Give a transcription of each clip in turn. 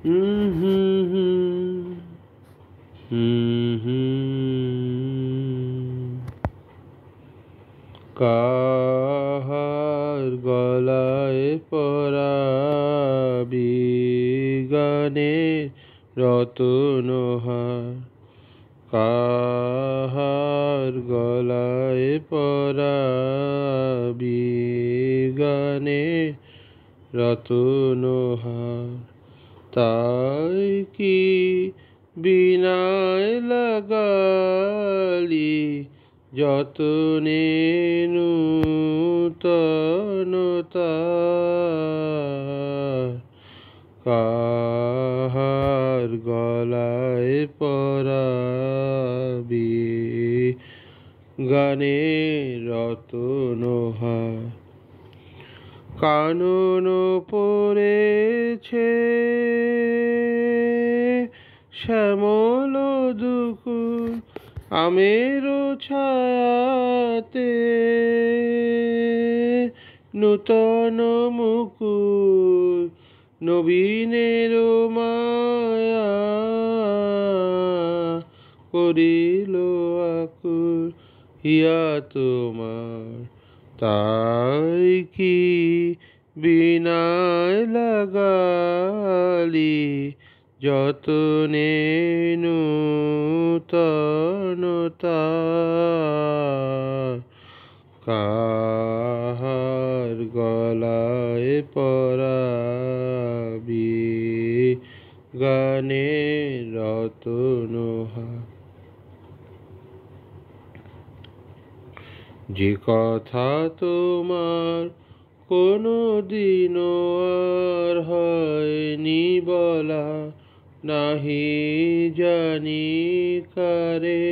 হুম হুম হুম হুম হুম। কাহার গলায় পরাবি গানের রতনহার, কাহার গলায় পরাবি গানের রতনহার, তাই কি বিনায় লাগালি যতনে নূতন তার, কাহার গলায় পরাবি গানের রতনহার। কানন পড়েছে শ্যামল দুকুল আমের ছায়াতে, নূতন মুকুল নবীনের মায়া করিল আকুল হিয়া তোমার, তাই কি বিনায় লাগালি যতনে নূতন তার, কাহার গলায় পরাবি গানের রতনহার। যে কথা তোমার কোনো দিনও আর হয়নি বলা, নাহি জানি কারে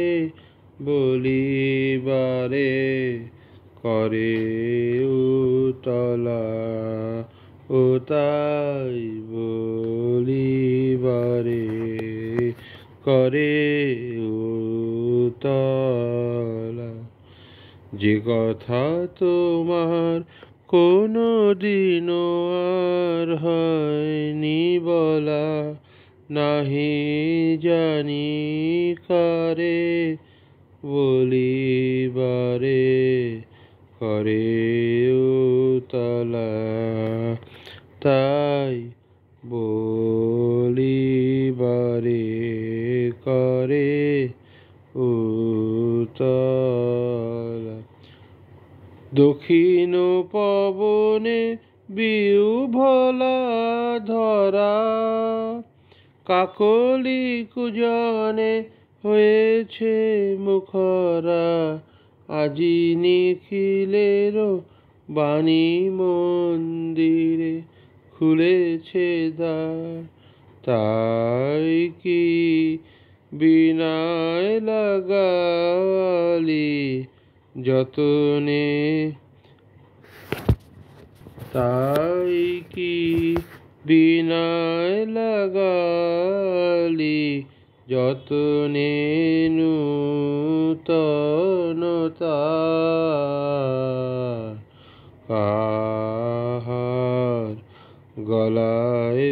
বলিবারে করে উতলা, ও তাই বলিবারে করে উতলা। যে কথা তোমার কোনো দিনও আর হয়নি বলা, নাহি জানি কারে বলিবারে করে উতলা, তাই বলিবারে করে উতলা। দক্ষিণ পবনে বিউভলা ধরা, কাকলি কুজনে হয়েছে মুখরা, আজি নিখিলের বাণী মন্দিরে খুলেছে দ্বার, তাই কি বিনায় লাগালি যতনে, তাই কি বিনায় লাগালি যতনে নূতন তার, কাহার গলায়